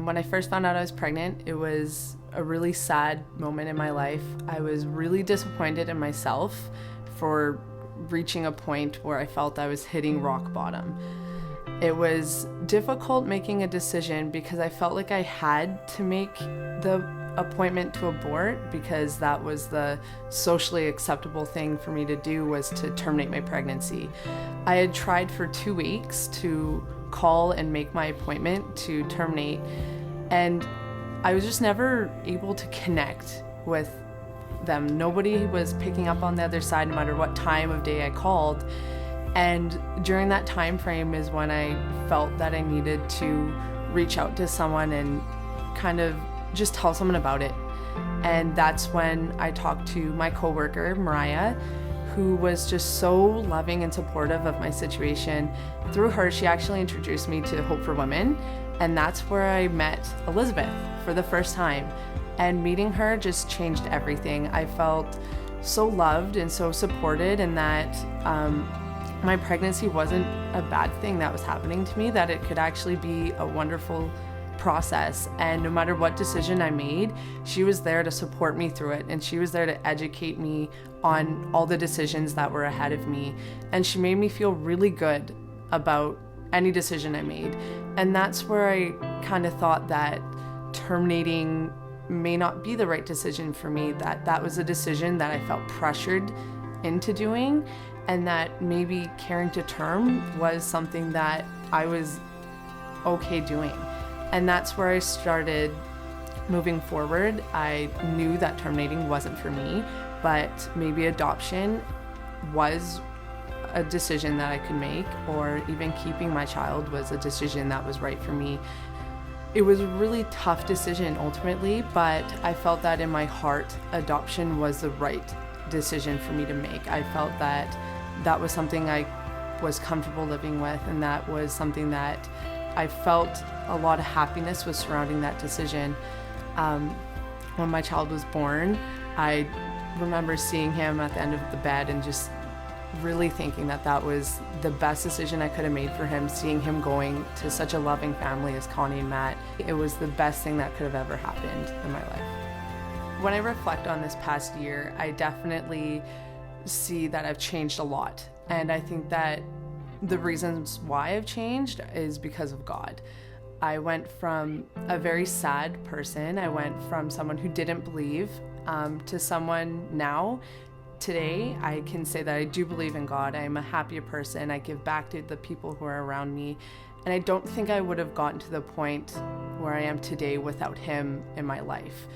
When I first found out I was pregnant, it was a really sad moment in my life. I was really disappointed in myself for reaching a point where I felt I was hitting rock bottom. It was difficult making a decision because I felt like I had to make the appointment to abort because that was the socially acceptable thing for me to do, was to terminate my pregnancy. I had tried for 2 weeks to call and make my appointment to terminate, and I was just never able to connect with them. Nobody was picking up on the other side no matter what time of day I called. And during that time frame is when I felt that I needed to reach out to someone and kind of just tell someone about it. And that's when I talked to my coworker, Mariah, who was just so loving and supportive of my situation. Through her, she actually introduced me to Hope for Women, and that's where I met Elizabeth for the first time. And meeting her just changed everything. I felt so loved and so supported, and that my pregnancy wasn't a bad thing that was happening to me, that it could actually be a wonderful process. And no matter what decision I made, she was there to support me through it, and she was there to educate me on all the decisions that were ahead of me. And she made me feel really good about any decision I made. And that's where I kind of thought that terminating may not be the right decision for me, that was a decision that I felt pressured into doing, and that maybe carrying to term was something that I was okay doing. And that's where I started moving forward. I knew that terminating wasn't for me, but maybe adoption was a decision that I could make, or even keeping my child was a decision that was right for me. It was a really tough decision ultimately, but I felt that in my heart, adoption was the right decision for me to make. I felt that that was something I was comfortable living with, and that was something that I felt a lot of happiness was surrounding that decision. When my child was born, I remember seeing him at the end of the bed and just really thinking that that was the best decision I could have made for him, seeing him going to such a loving family as Connie and Matt. It was the best thing that could have ever happened in my life. When I reflect on this past year, I definitely see that I've changed a lot. And I think that the reasons why I've changed is because of God. I went from a very sad person, I went from someone who didn't believe, to someone now. Today, I can say that I do believe in God. I am a happier person. I give back to the people who are around me. And I don't think I would have gotten to the point where I am today without him in my life.